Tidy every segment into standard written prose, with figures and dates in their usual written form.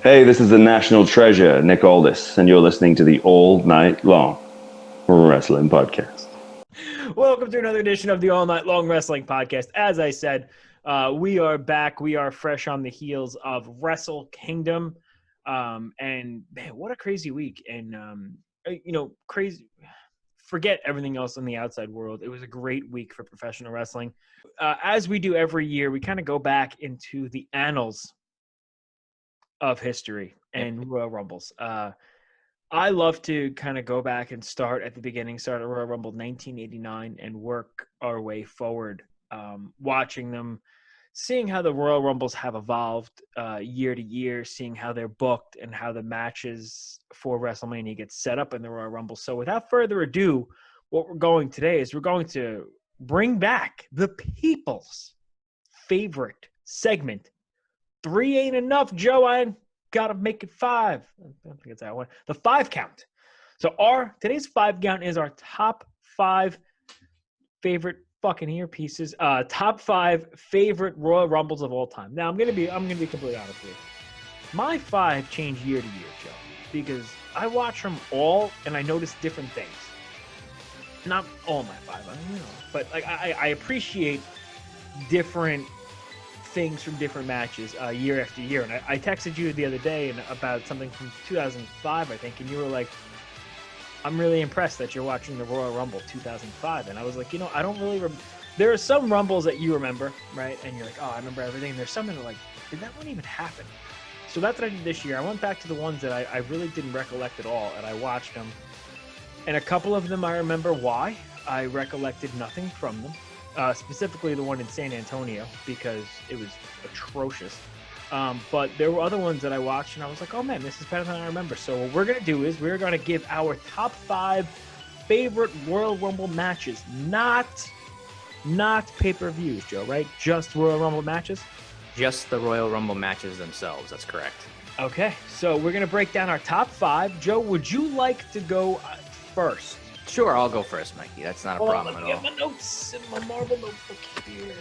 Hey, this is the national treasure, Nick Aldis, and you're listening to the All Night Long Wrestling Podcast. Welcome to another edition of the All Night Long Wrestling Podcast. As I said, we are back. We are fresh on the heels of Wrestle Kingdom. And man, what a crazy week. And, crazy. Forget everything else in the outside world. It was a great week for professional wrestling. As we do every year, we kind of go back into the annals of history and Royal Rumbles. I love to kind of go back and start at the beginning, start at Royal Rumble 1989 and work our way forward, watching them, seeing how the Royal Rumbles have evolved year to year, seeing how they're booked and how the matches for WrestleMania get set up in the Royal Rumble. So without further ado, what we're going today is we're going to bring back the people's favorite segment. 3 ain't enough, Joe. I gotta make it 5. I don't think it's that one. The 5 count. So today's 5 count is our top 5 favorite fucking earpieces. Top 5 favorite Royal Rumbles of all time. Now I'm gonna be completely honest with you. My 5 change year to year, Joe, because I watch them all and I notice different things. Not all my 5, but like I appreciate different things from different matches year after year. And I texted you the other day about something from 2005, I think, and you were like, I'm really impressed that you're watching the Royal Rumble 2005. And I was like, I don't really there are some Rumbles that you remember, right? And you're like, oh, I remember everything. And there's some that are like, did that one even happen? So that's what I did this year. I went back to the ones that I really didn't recollect at all, and I watched them. And a couple of them I remember why. I recollected nothing from them. Specifically the one in San Antonio, because it was atrocious. But there were other ones that I watched and I was like, oh man, this is better than I remember. So what we're going to do is we're going to give our top 5 favorite Royal Rumble matches, not pay-per-views, Joe, right? Just Royal Rumble matches? Just the Royal Rumble matches themselves, that's correct. Okay, so we're going to break down our top 5. Joe, would you like to go first? Sure, I'll go first, Mikey. That's not a problem at all. Get my notes in my marble notebook here.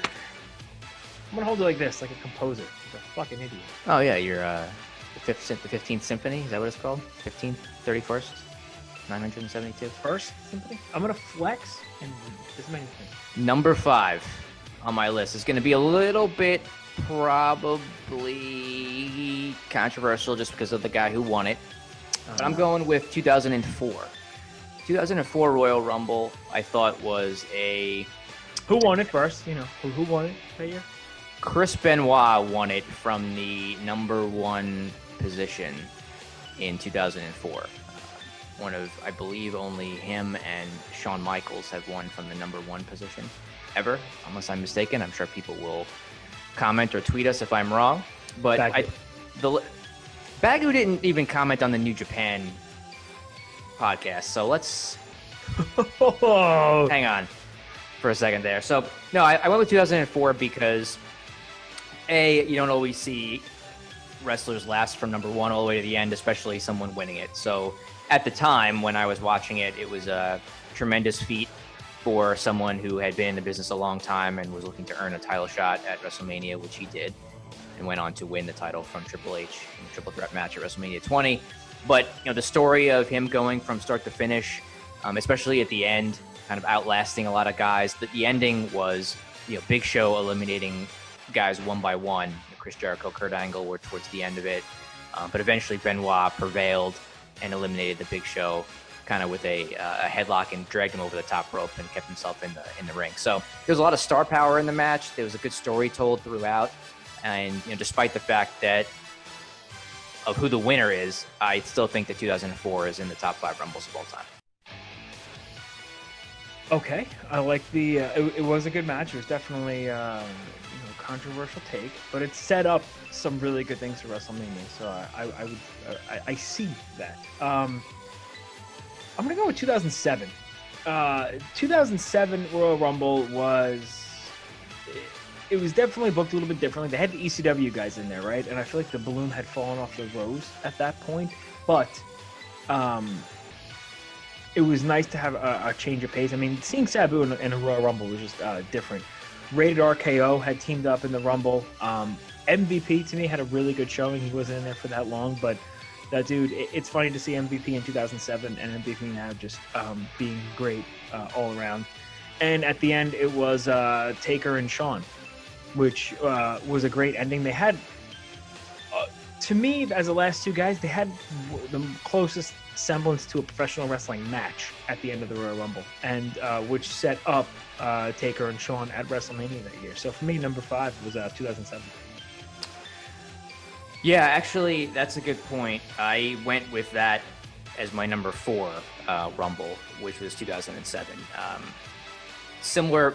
I'm gonna hold it like this, like a composer. Like a fucking idiot. Oh yeah, you're the 15th Symphony. Is that what it's called? 15th, 31st, 972. First Symphony. I'm gonna flex and this many things. Number 5 on my list is going to be a little bit probably controversial just because of the guy who won it. But I'm going with 2004. 2004 Royal Rumble, I thought was a... Who won it first? Who won it that year? Chris Benoit won it from the number 1 position in 2004. One of, I believe, only him and Shawn Michaels have won from the number 1 position ever, unless I'm mistaken. I'm sure people will comment or tweet us if I'm wrong. But Bagu didn't even comment on the New Japan podcast, so let's hang on for a second there. So no, I went with 2004 because you don't always see wrestlers last from number 1 all the way to the end, especially someone winning it. So at the time when I was watching it, it was a tremendous feat for someone who had been in the business a long time and was looking to earn a title shot at WrestleMania, which he did, and went on to win the title from Triple H in the triple threat match at WrestleMania 20. But, the story of him going from start to finish, especially at the end, kind of outlasting a lot of guys. The ending was, Big Show eliminating guys one by one. Chris Jericho, Kurt Angle were towards the end of it. But eventually Benoit prevailed and eliminated the Big Show kind of with a headlock and dragged him over the top rope and kept himself in the ring. So there was a lot of star power in the match. There was a good story told throughout. And, despite the fact that of who the winner is, I still think that 2004 is in the top 5 Rumbles of all time. Okay, I like the. It was a good match. It was definitely a controversial take, but it set up some really good things for WrestleMania. So I see that. I'm gonna go with 2007. 2007 Royal Rumble was. It was definitely booked a little bit differently. They had the ECW guys in there, right? And I feel like the balloon had fallen off the rose at that point. But it was nice to have a change of pace. I mean, seeing Sabu in a Royal Rumble was just different. Rated RKO had teamed up in the Rumble. MVP to me had a really good showing. He wasn't in there for that long, but that dude, it's funny to see MVP in 2007 and MVP now just being great all around. And at the end, it was Taker and Shawn, which was a great ending. They had, to me, as the last two guys, they had the closest semblance to a professional wrestling match at the end of the Royal Rumble, and which set up Taker and Shawn at WrestleMania that year. So for me, number 5 was 2007. Yeah, actually, that's a good point. I went with that as my number 4 Rumble, which was 2007. Similar,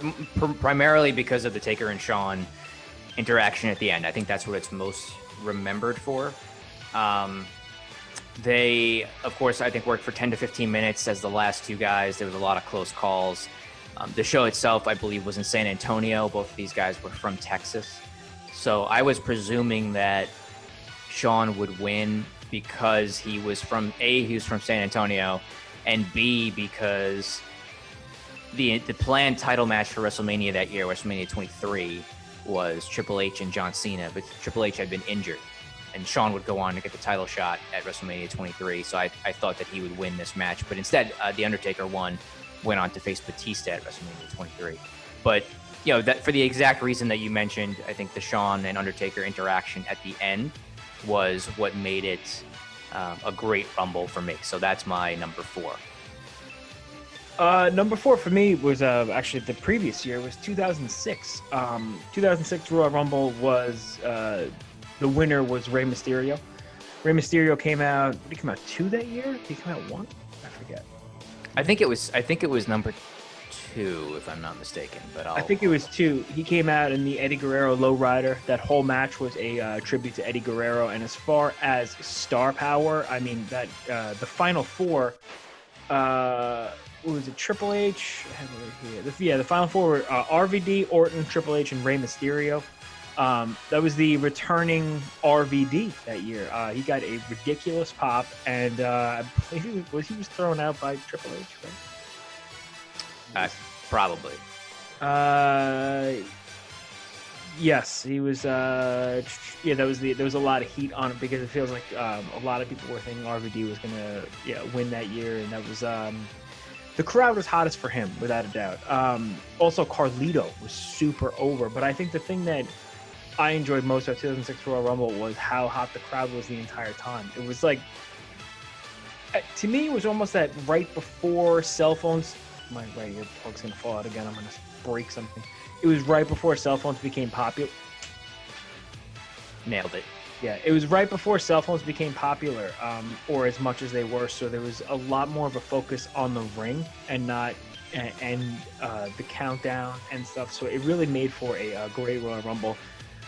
primarily because of the Taker and Shawn interaction at the end. I think that's what it's most remembered for. They, of course, I think worked for 10 to 15 minutes as the last two guys. There was a lot of close calls. The show itself, I believe, was in San Antonio. Both of these guys were from Texas. So I was presuming that Shawn would win because he was from San Antonio, and B, because the planned title match for WrestleMania that year, WrestleMania 23, was Triple H and John Cena, but Triple H had been injured, and Shawn would go on to get the title shot at WrestleMania 23. So I thought that he would win this match, but instead, The Undertaker went on to face Batista at WrestleMania 23. But that for the exact reason that you mentioned, I think the Shawn and Undertaker interaction at the end was what made it a great Rumble for me. So that's my number 4. Number 4 for me was actually the previous year, was 2006. 2006 Royal Rumble was the winner was Rey Mysterio. Rey Mysterio came out. Did he come out 2 that year? Did he come out 1? I forget. I think it was number 2, if I'm not mistaken. But I think it was 2. He came out in the Eddie Guerrero Lowrider. That whole match was a tribute to Eddie Guerrero. And as far as star power, I mean that the Final 4. What was it? Triple H. The Final 4 were RVD, Orton, Triple H, and Rey Mysterio. That was the returning RVD that year. He got a ridiculous pop, and I believe he was thrown out by Triple H, right? Probably. Yes, he was. There was a lot of heat on it because it feels like a lot of people were thinking RVD was gonna win that year, and that was the crowd was hottest for him without a doubt. Also, Carlito was super over, but I think the thing that I enjoyed most about 2006 Royal Rumble was how hot the crowd was the entire time. It was like, to me, it was almost that right before cell phones. My right ear plug's gonna fall out again. I'm gonna break something. It was right before cell phones became popular. Nailed it. Yeah, it was right before cell phones became popular, or as much as they were. So there was a lot more of a focus on the ring and not the countdown and stuff. So it really made for a great Royal Rumble.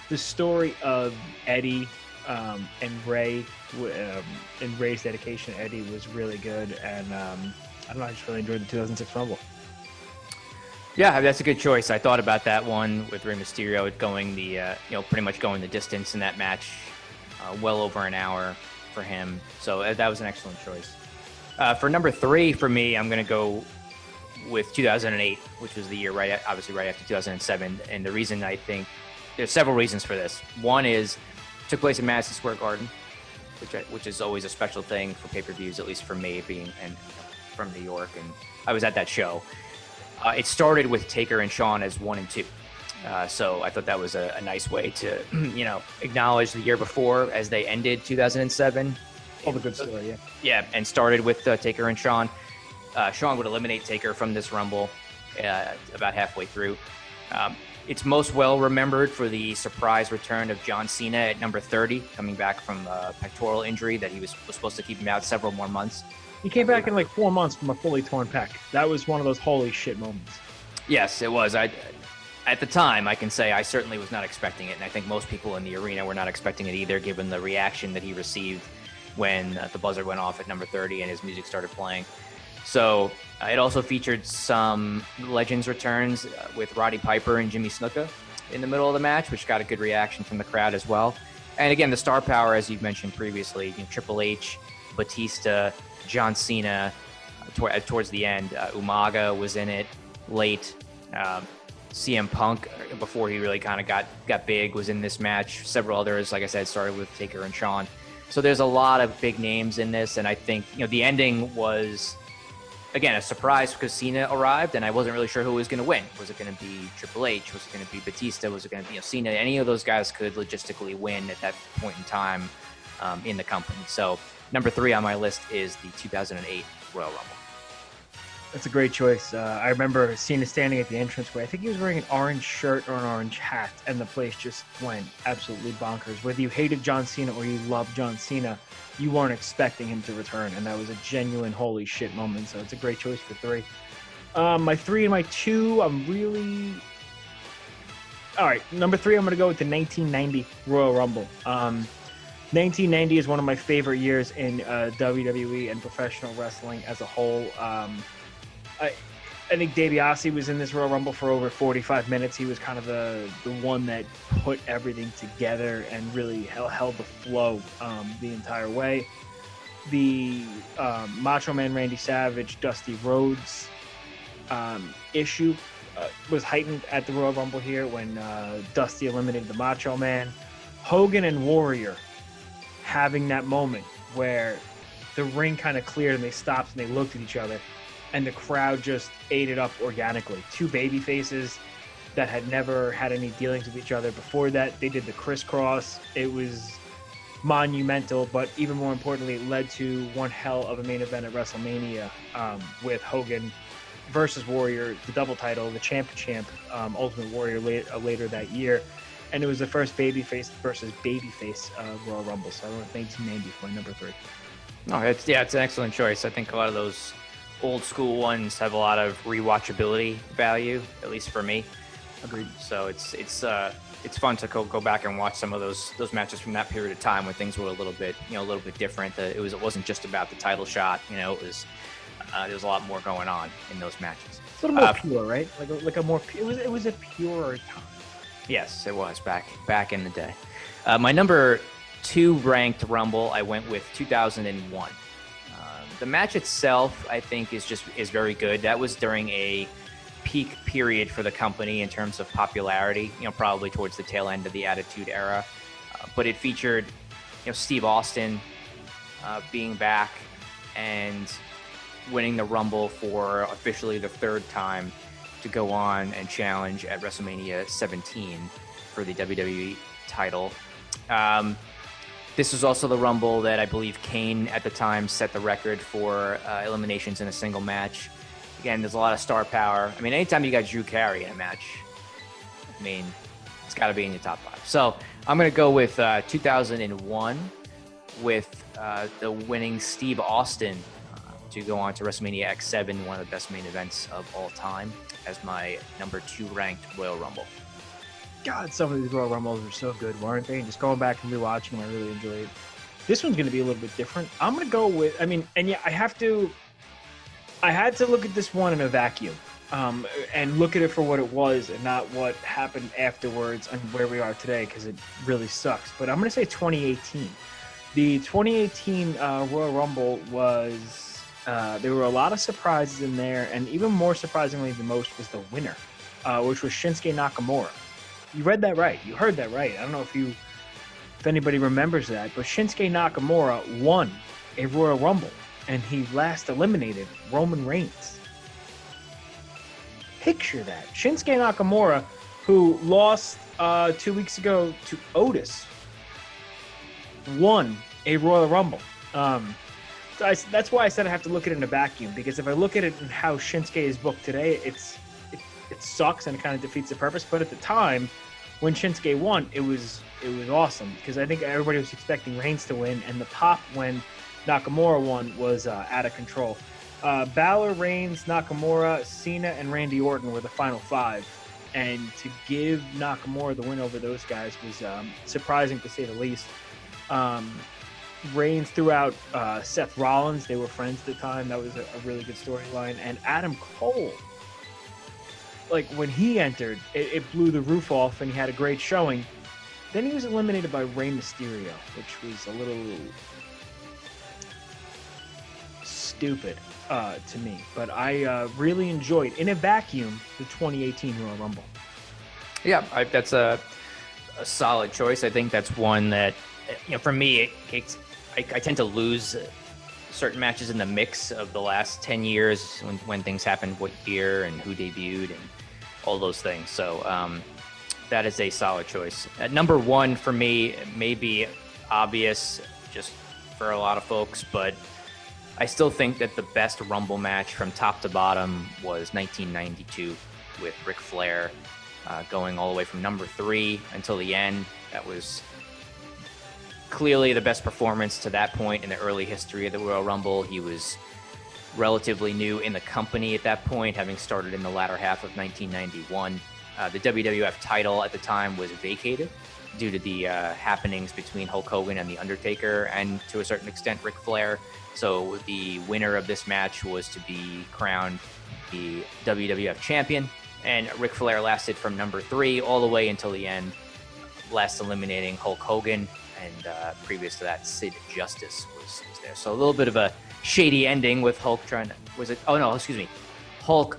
The story of Eddie and Ray and Ray's dedication to Eddie was really good, and I don't know, I just really enjoyed the 2006 Rumble. Yeah, that's a good choice. I thought about that one with Rey Mysterio going pretty much going the distance in that match, well over an hour for him. So that was an excellent choice. For number 3 for me, I'm going to go with 2008, which was the year right after 2007. And the reason I think there's several reasons for this. One is it took place in Madison Square Garden, which is always a special thing for pay-per-views, at least for me being from New York, and I was at that show. It started with Taker and Shawn as 1 and 2. So I thought that was a nice way to, acknowledge the year before as they ended 2007. All the good story, yeah. Yeah, and started with Taker and Shawn. Shawn would eliminate Taker from this Rumble about halfway through. It's most well remembered for the surprise return of John Cena at number 30, coming back from a pectoral injury that he was supposed to keep him out several more months. He came back in like 4 months from a fully torn pec. That was one of those holy shit moments. Yes, it was. At the time, I can say I certainly was not expecting it, and I think most people in the arena were not expecting it either, given the reaction that he received when the buzzer went off at number 30 and his music started playing. So it also featured some Legends returns with Roddy Piper and Jimmy Snuka in the middle of the match, which got a good reaction from the crowd as well. And again, the star power, as you've mentioned previously, Triple H, Batista, John Cena, towards the end. Umaga was in it late. CM Punk, before he really kind of got big, was in this match. Several others, like I said, started with Taker and Shawn. So there's a lot of big names in this, and I think the ending was, again, a surprise because Cena arrived, and I wasn't really sure who was going to win. Was it going to be Triple H? Was it going to be Batista? Was it going to be Cena? Any of those guys could logistically win at that point in time in the company. So number 3 on my list is the 2008 Royal Rumble. That's a great choice. I remember Cena standing at the entranceway. I think he was wearing an orange shirt or an orange hat, and the place just went absolutely bonkers. Whether you hated John Cena or you loved John Cena, you weren't expecting him to return, and that was a genuine holy shit moment. So it's a great choice for 3. My 3 and my 2, I'm really... All right, number 3, I'm going to go with the 1990 Royal Rumble. 1990 is one of my favorite years in WWE and professional wrestling as a whole. I think DiBiase was in this Royal Rumble for over 45 minutes. He was kind of the one that put everything together and really held the flow the entire way. The Macho Man Randy Savage, Dusty Rhodes issue was heightened at the Royal Rumble here when Dusty eliminated the Macho Man. Hogan and Warrior having that moment where the ring kind of cleared and they stopped and they looked at each other, and the crowd just ate it up organically. 2 baby faces that had never had any dealings with each other before that. They did the crisscross. It was monumental, but even more importantly, it led to one hell of a main event at WrestleMania with Hogan versus Warrior, the double title, the champ, Ultimate Warrior later that year. And it was the first babyface versus babyface Royal Rumble. So I went with 1990 for my number 3. No, it's an excellent choice. I think a lot of those old school ones have a lot of rewatchability value, at least for me. Agreed. So it's fun to go back and watch some of those matches from that period of time when things were a little bit different. It wasn't just about the title shot. It was there was a lot more going on in those matches. It's a little more pure, right? Like a more it was a purer time. Yes, it was back in the day. My number 2 ranked Rumble, I went with 2001. The match itself, I think, is very good. That was during a peak period for the company in terms of popularity. Probably towards the tail end of the Attitude Era, but it featured, Steve Austin being back and winning the Rumble for officially the 3rd time to go on and challenge at WrestleMania 17 for the WWE title. This was also the Rumble that I believe Kane at the time set the record for eliminations in a single match. Again, there's a lot of star power. I mean, anytime you got Drew Carey in a match, I mean, it's got to be in your top 5. So I'm going to go with 2001 with the winning Steve Austin to go on to WrestleMania X7, one of the best main events of all time, as my number 2 ranked Royal Rumble. God, some of these Royal Rumbles were so good, weren't they? And just going back and rewatching them, I really enjoyed it. This one's going to be a little bit different. I'm going to go with, I had to look at this one in a vacuum and look at it for what it was and not what happened afterwards and where we are today, because it really sucks. But I'm going to say 2018. The 2018 Royal Rumble was, there were a lot of surprises in there, and even more surprisingly than most was the winner, which was Shinsuke Nakamura. You read that right. You heard that right. I don't know if anybody remembers that, but Shinsuke Nakamura won a Royal Rumble, and he last eliminated Roman Reigns. Picture that. Shinsuke Nakamura, who lost 2 weeks ago to Otis, won a Royal Rumble. That's why I said I have to look at it in a vacuum, because if I look at it and how Shinsuke is booked today, it sucks and it kind of defeats the purpose. But at the time, when Shinsuke won, it was awesome, because I think everybody was expecting Reigns to win, and the pop when Nakamura won was out of control. Balor, Reigns, Nakamura, Cena, and Randy Orton were the final 5, and to give Nakamura the win over those guys was surprising, to say the least. Reigns threw out Seth Rollins. They were friends at the time. That was a really good storyline. And Adam Cole, like, when he entered, it blew the roof off, and he had a great showing. Then he was eliminated by Rey Mysterio, which was a little stupid to me. But I really enjoyed, in a vacuum, the 2018 Royal Rumble. Yeah, that's a solid choice. I think that's one that, for me, I tend to lose certain matches in the mix of the last 10 years when things happened, what year and who debuted and all those things. So that is a solid choice. Number one for me may be obvious just for a lot of folks, but I still think that the best Rumble match from top to bottom was 1992 with Ric Flair, going all the way from number 3 until the end. That was clearly the best performance to that point in the early history of the Royal Rumble. He was relatively new in the company at that point, having started in the latter half of 1991. The WWF title at the time was vacated due to the happenings between Hulk Hogan and The Undertaker, and to a certain extent Ric Flair. So the winner of this match was to be crowned the WWF champion, and Ric Flair lasted from number 3 all the way until the end, last eliminating Hulk Hogan, and previous to that, Sid Justice was there. So a little bit of a shady ending with Hulk Hulk,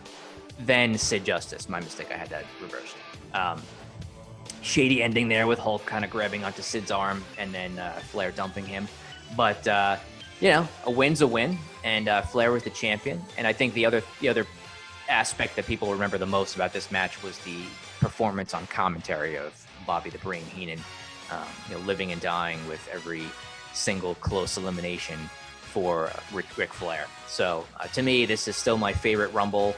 then Sid Justice. My mistake, I had that reversed. Shady ending there with Hulk kind of grabbing onto Sid's arm and then Flair dumping him. But, a win's a win, and Flair was the champion. And I think the other aspect that people remember the most about this match was the performance on commentary of Bobby the Brain Heenan, living and dying with every single close elimination for Ric Flair. So to me, this is still my favorite Rumble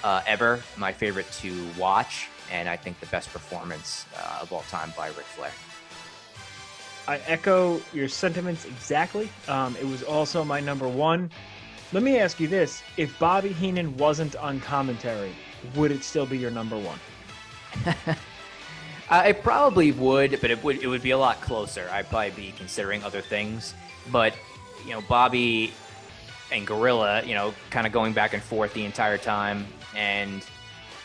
ever, my favorite to watch, and I think the best performance of all time by Ric Flair. I echo your sentiments exactly. It was also my number one. Let me ask you this. If Bobby Heenan wasn't on commentary, would it still be your number one? It probably would, but it would be a lot closer. I'd probably be considering other things. But, Bobby and Gorilla, kind of going back and forth the entire time. And,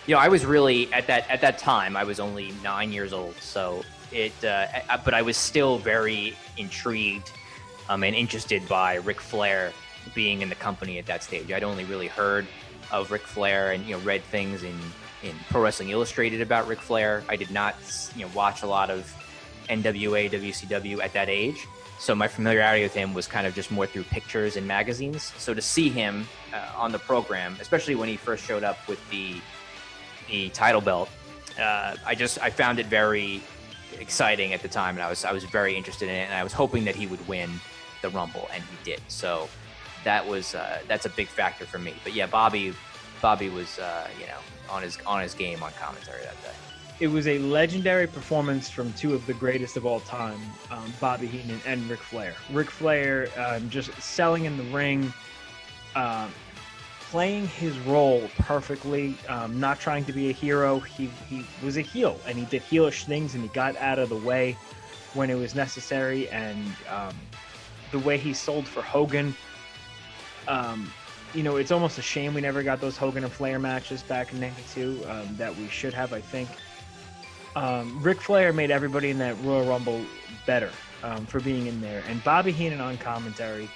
I was really, at that time, I was only 9 years old. So but I was still very intrigued and interested by Ric Flair being in the company at that stage. I'd only really heard of Ric Flair and, read things in Pro Wrestling Illustrated about Ric Flair. I did not, watch a lot of NWA, WCW at that age. So my familiarity with him was kind of just more through pictures and magazines. So to see him on the program, especially when he first showed up with the title belt, I found it very exciting at the time, and I was very interested in it, and I was hoping that he would win the Rumble, and he did. So that's a big factor for me. But yeah, Bobby was on his game on commentary that day. It was a legendary performance from two of the greatest of all time, Bobby Heenan and Ric Flair. Ric Flair just selling in the ring, playing his role perfectly, not trying to be a hero. He was a heel, and he did heelish things, and he got out of the way when it was necessary. And the way he sold for Hogan, it's almost a shame we never got those Hogan and Flair matches back in '92 that we should have, I think. Ric Flair made everybody in that Royal Rumble better for being in there. And Bobby Heenan on commentary,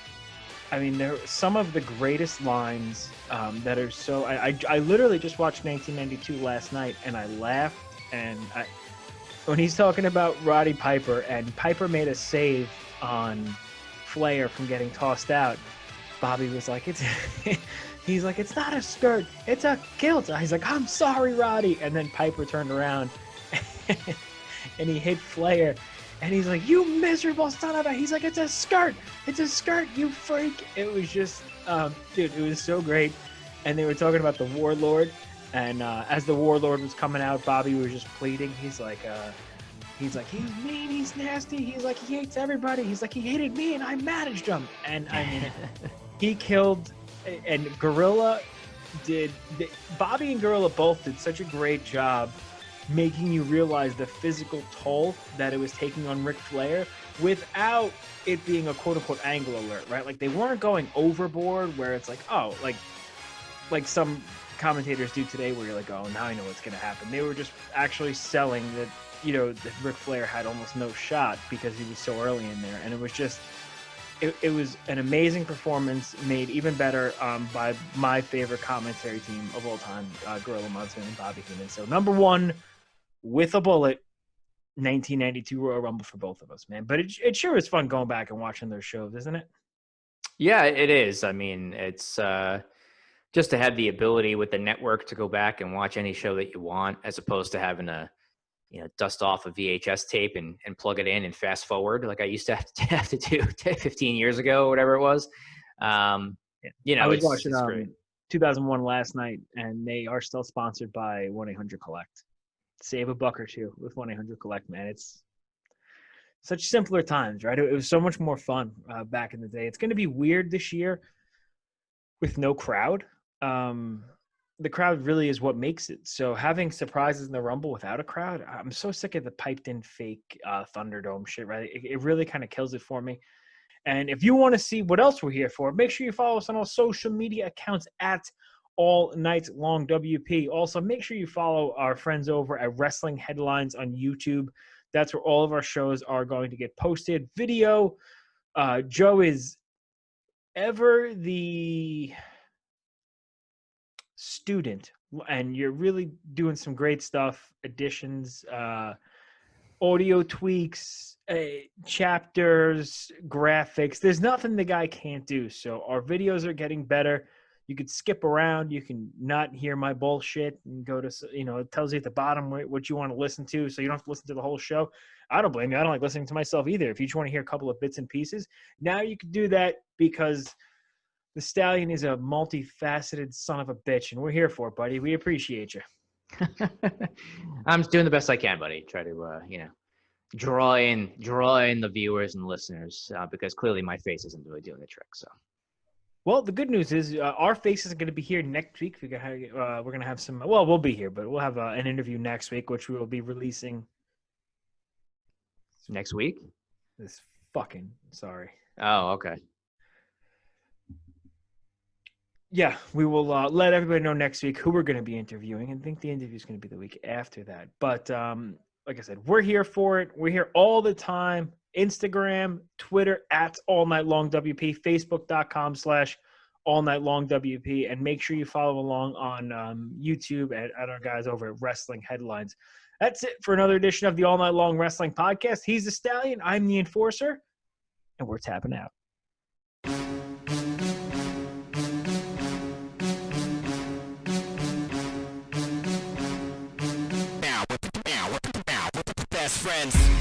I mean, there are some of the greatest lines that are so... I literally just watched 1992 last night, and I laughed. And when he's talking about Roddy Piper, and Piper made a save on Flair from getting tossed out, Bobby was like, he's like, it's not a skirt, it's a kilt. He's like, I'm sorry, Roddy. And then Piper turned around and he hit Flair, and he's like, you miserable son of a... He's like, it's a skirt, you freak. It was just, dude, it was so great. And they were talking about the Warlord, and as the Warlord was coming out, Bobby was just pleading. He's like, he's mean, he's nasty. He's like, he hates everybody. He's like, he hated me, and I managed him. And I mean, he killed. And Gorilla Bobby and Gorilla both did such a great job making you realize the physical toll that it was taking on Ric Flair without it being a quote-unquote angle alert, right? Like, they weren't going overboard where it's like, oh, like some commentators do today where you're like, oh, now I know what's going to happen. They were just actually selling that, that Ric Flair had almost no shot because he was so early in there. And it was just, it was an amazing performance, made even better by my favorite commentary team of all time, Gorilla Monsoon and Bobby Heenan. So number one, with a bullet 1992 Royal Rumble for both of us, man. But it sure is fun going back and watching those shows, isn't it? Yeah, it is. I mean, it's just to have the ability with the network to go back and watch any show that you want, as opposed to having to, dust off a VHS tape and plug it in and fast forward like I used to have to do 15 years ago or whatever it was. I was watching it's great. 2001 last night, and they are still sponsored by 1-800-COLLECT. Save a buck or two with 1-800-COLLECT, man. It's such simpler times, right? It was so much more fun back in the day. It's going to be weird this year with no crowd. The crowd really is what makes it. So having surprises in the Rumble without a crowd, I'm so sick of the piped-in fake Thunderdome shit, right? It really kind of kills it for me. And if you want to see what else we're here for, make sure you follow us on all social media accounts at All Night Long WP. Also, make sure you follow our friends over at Wrestling Headlines on YouTube. That's where all of our shows are going to get posted. Video, Joe is ever the student, and you're really doing some great stuff, additions, audio tweaks, chapters, graphics. There's nothing the guy can't do. So our videos are getting better. You could skip around. You can not hear my bullshit and go to, it tells you at the bottom what you want to listen to, so you don't have to listen to the whole show. I don't blame you. I don't like listening to myself either. If you just want to hear a couple of bits and pieces, now you can do that because the Stallion is a multifaceted son of a bitch, and we're here for it, buddy. We appreciate you. I'm doing the best I can, buddy. Try to, draw in the viewers and listeners because clearly my face isn't really doing the trick. So, well, the good news is our face isn't going to be here next week. We're gonna have some. Well, we'll be here, but we'll have an interview next week, which we will be releasing next week. Sorry. Oh, okay. Yeah, we will let everybody know next week who we're going to be interviewing, and I think the interview is going to be the week after that. But like I said, we're here for it. We're here all the time. Instagram, Twitter at All Night Long WP, Facebook.com/All Night Long WP, and make sure you follow along on YouTube at our guys over at Wrestling Headlines. That's it for another edition of the All Night Long Wrestling Podcast. He's the Stallion. I'm the Enforcer, and we're tapping out. Friends.